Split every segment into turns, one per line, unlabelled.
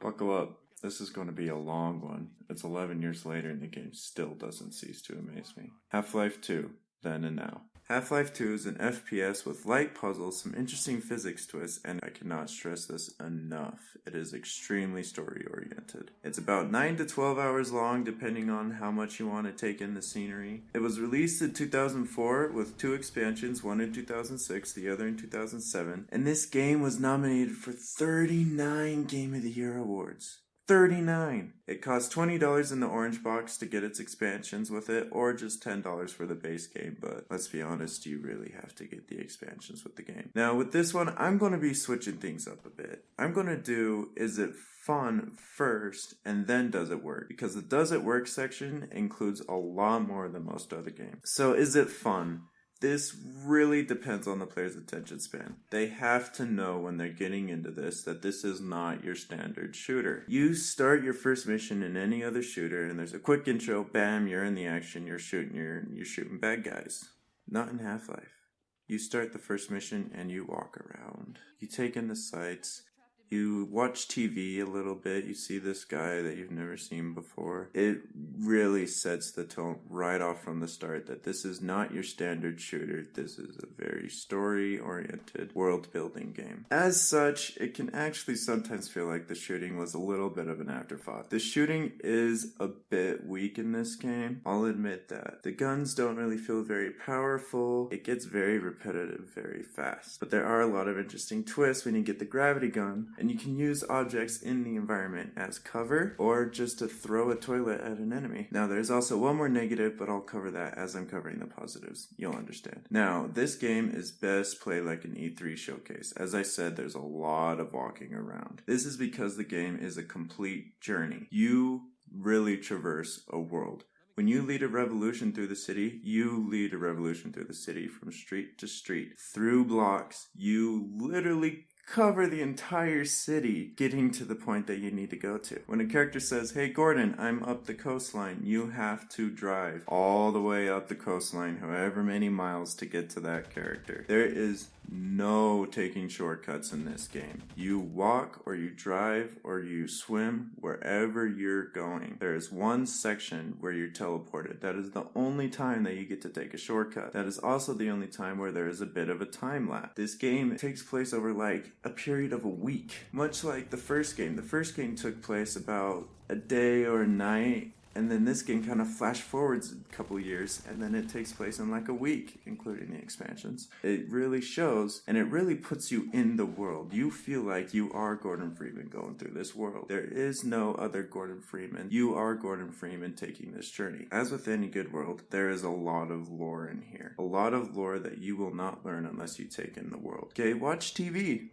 Buckle up. This is going to be a long one. It's 11 years later and the game still doesn't cease to amaze me. Half-Life 2, then and now. Half-Life 2 is an FPS with light puzzles, some interesting physics twists, and I cannot stress this enough. It is extremely story-oriented. It's about 9 to 12 hours long, depending on how much you want to take in the scenery. It was released in 2004 with 2 expansions, one in 2006, the other in 2007, and this game was nominated for 39 Game of the Year awards. 39! It costs $20 in the orange box to get its expansions with it, or just $10 for the base game, but let's be honest, you really have to get the expansions with the game. Now, with this one, I'm going to be switching things up a bit. I'm going to do, is it fun first, and then does it work? Because the does it work section includes a lot more than most other games. So, is it fun? This really depends on the player's attention span. They have to know when they're getting into this that this is not your standard shooter. You start your first mission in any other shooter and there's a quick intro, bam, you're in the action, you're shooting bad guys. Not in Half-Life. You start the first mission and you walk around. You take in the sights. You watch TV a little bit, you see this guy that you've never seen before. It really sets the tone right off from the start that this is not your standard shooter. This is a very story-oriented, world-building game. As such, it can actually sometimes feel like the shooting was a little bit of an afterthought. The shooting is a bit weak in this game, I'll admit that. The guns don't really feel very powerful. It gets very repetitive very fast. But there are a lot of interesting twists when you get the gravity gun, and you can use objects in the environment as cover or just to throw a toilet at an enemy. Now there's also one more negative, but I'll cover that as I'm covering the positives. You'll understand. Now, this game is best played like an E3 showcase. As I said, there's a lot of walking around. This is because the game is a complete journey. You really traverse a world. When you lead a revolution through the city, you lead a revolution through the city from street to street. Through blocks, you literally cover the entire city getting to the point that you need to go to. When a character says, hey Gordon, I'm up the coastline, you have to drive all the way up the coastline, however many miles to get to that character. There is no taking shortcuts in this game. You walk or you drive or you swim wherever you're going. There is one section where you're teleported. That is the only time that you get to take a shortcut. That is also the only time where there is a bit of a time lapse. This game takes place over like a period of a week. Much like the first game. The first game took place about a day or a night, and then this game kind of flash forwards a couple years, and then it takes place in like a week, including the expansions. It really shows, and it really puts you in the world. You feel like you are Gordon Freeman going through this world. There is no other Gordon Freeman. You are Gordon Freeman taking this journey. As with any good world, there is a lot of lore in here. A lot of lore that you will not learn unless you take in the world. Okay, watch TV.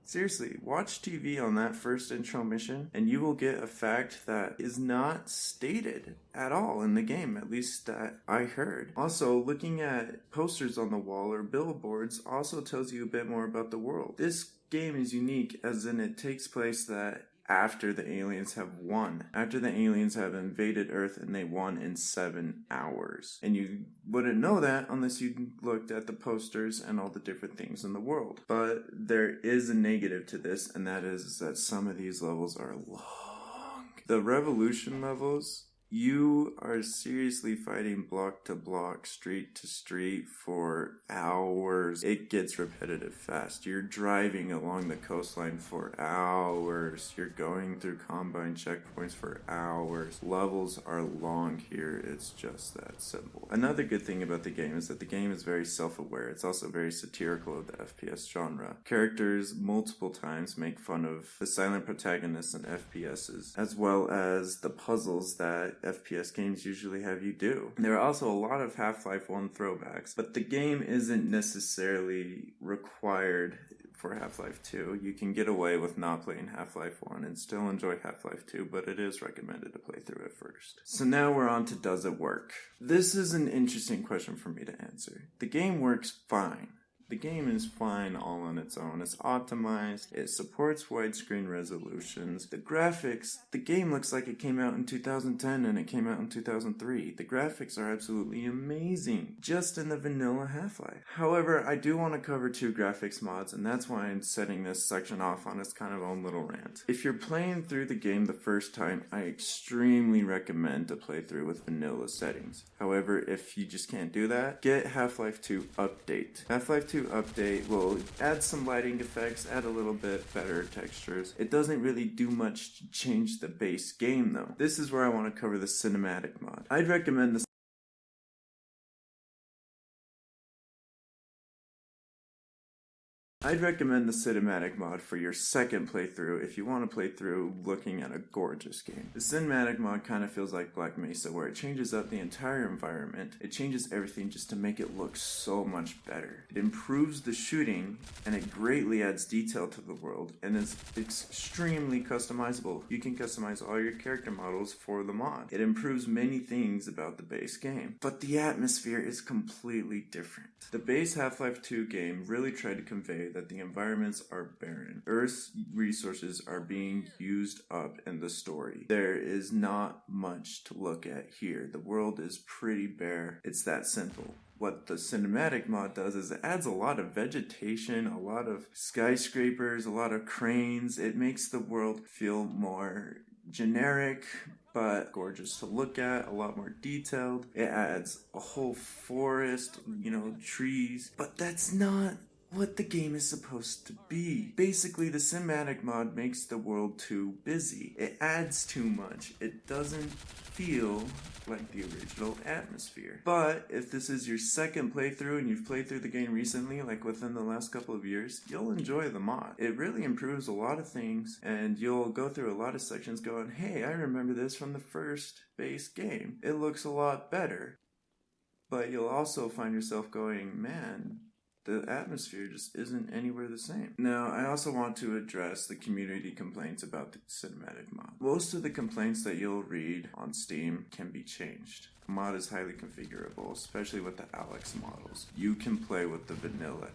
Seriously, watch TV on that first intro mission and you will get a fact that is not stated at all in the game, at least that I heard. Also, looking at posters on the wall or billboards also tells you a bit more about the world. This game is unique as in it takes place that after the aliens have won. After the aliens have invaded Earth and they won in 7 hours. And you wouldn't know that unless you looked at the posters and all the different things in the world. But there is a negative to this, and that is that some of these levels are long. The revolution levels, you are seriously fighting block to block, street to street for hours. It gets repetitive fast. You're driving along the coastline for hours. You're going through combine checkpoints for hours. Levels are long here. It's just that simple. Another good thing about the game is that the game is very self-aware. It's also very satirical of the FPS genre. Characters multiple times make fun of the silent protagonists in FPSs, as well as the puzzles that FPS games usually have you do. There are also a lot of Half-Life 1 throwbacks, but the game isn't necessarily required for Half-Life 2. You can get away with not playing Half-Life 1 and still enjoy Half-Life 2, but it is recommended to play through it first. So now we're on to does it work? This is an interesting question for me to answer. The game works fine. The game is fine all on its own. It's optimized, it supports widescreen resolutions. The graphics, the game looks like it came out in 2010 and it came out in 2003. The graphics are absolutely amazing, just in the vanilla Half-Life. However, I do want to cover 2 graphics mods, and that's why I'm setting this section off on its kind of own little rant. If you're playing through the game the first time, I extremely recommend a playthrough with vanilla settings. However, if you just can't do that, get Half-Life 2 Update. Half-Life 2 Update will add some lighting effects, add a little bit better textures. It doesn't really do much to change the base game though. This is where I want to cover the cinematic mod. I'd recommend the cinematic mod for your second playthrough if you want to play through looking at a gorgeous game. The cinematic mod kind of feels like Black Mesa, where it changes up the entire environment. It changes everything just to make it look so much better. It improves the shooting, and it greatly adds detail to the world, and is extremely customizable. You can customize all your character models for the mod. It improves many things about the base game, but the atmosphere is completely different. The base Half-Life 2 game really tried to convey that the environments are barren. Earth's resources are being used up in the story. There is not much to look at here. The world is pretty bare. It's that simple. What the cinematic mod does is it adds a lot of vegetation, a lot of skyscrapers, a lot of cranes. It makes the world feel more generic, but gorgeous to look at, a lot more detailed. It adds a whole forest, trees, but that's not what the game is supposed to be. Basically, the cinematic mod makes the world too busy. It adds too much. It doesn't feel like the original atmosphere. But if this is your second playthrough and you've played through the game recently, like within the last couple of years, you'll enjoy the mod. It really improves a lot of things, and you'll go through a lot of sections going, hey, I remember this from the first base game. It looks a lot better. But you'll also find yourself going, man, the atmosphere just isn't anywhere the same. Now, I also want to address the community complaints about the cinematic mod. Most of the complaints that you'll read on Steam can be changed. The mod is highly configurable, especially with the Alyx models. You can play with the vanilla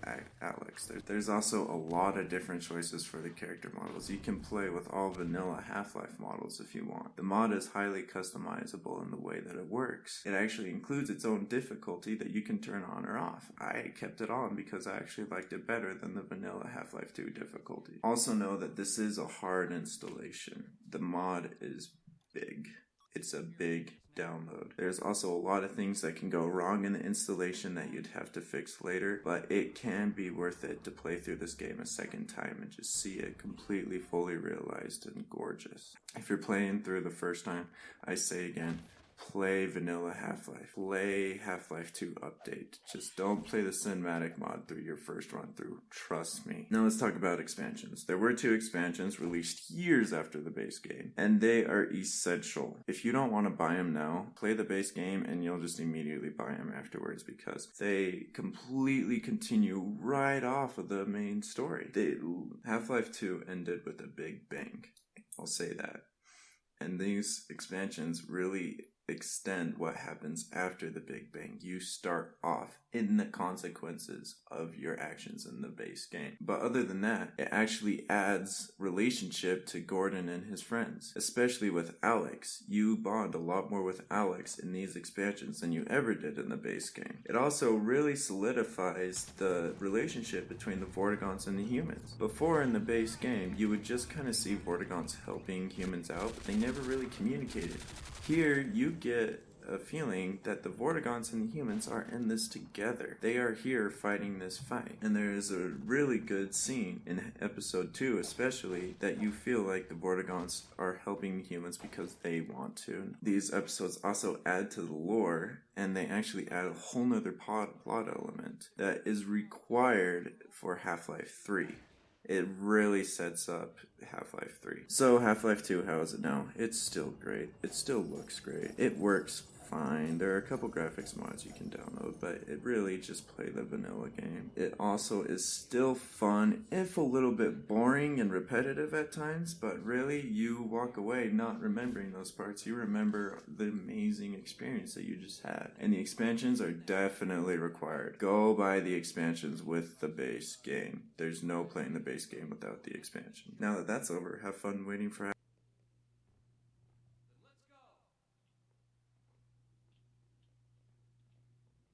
Alyx. There's also a lot of different choices for the character models. You can play with all vanilla Half-Life models if you want. The mod is highly customizable in the way that it works. It actually includes its own difficulty that you can turn on or off. I kept it on because I actually liked it better than the vanilla Half-Life 2 difficulty. Also know that this is a hard installation. The mod is big. It's a big download. There's also a lot of things that can go wrong in the installation that you'd have to fix later, but it can be worth it to play through this game a second time and just see it completely fully realized and gorgeous. If you're playing through the first time, I say again, play vanilla Half-Life. Play Half-Life 2 Update. Just don't play the cinematic mod through your first run through. Trust me. Now let's talk about expansions. There were 2 expansions released years after the base game, and they are essential. If you don't want to buy them now, play the base game and you'll just immediately buy them afterwards because they completely continue right off of the main story. Half-Life 2 ended with a big bang. I'll say that. And these expansions really extend what happens after the Big Bang. You start off in the consequences of your actions in the base game. But other than that, it actually adds relationship to Gordon and his friends, especially with Alyx. You bond a lot more with Alyx in these expansions than you ever did in the base game. It also really solidifies the relationship between the Vortigaunts and the humans. Before in the base game, you would just kind of see Vortigaunts helping humans out, but they never really communicated. Here, you get a feeling that the Vortigaunts and the humans are in this together. They are here fighting this fight. And there is a really good scene in episode 2 especially that you feel like the Vortigaunts are helping the humans because they want to. These episodes also add to the lore, and they actually add a whole nother plot element that is required for Half-Life 3. It really sets up Half-Life 3. So Half-Life 2, how is it now? It's still great. It still looks great. It works fine. There are a couple graphics mods you can download, but it really just play the vanilla game. It also is still fun, if a little bit boring and repetitive at times, but really you walk away not remembering those parts. You remember the amazing experience that you just had. And the expansions are definitely required. Go buy the expansions with the base game. There's no playing the base game without the expansion. Now that that's over, have fun waiting for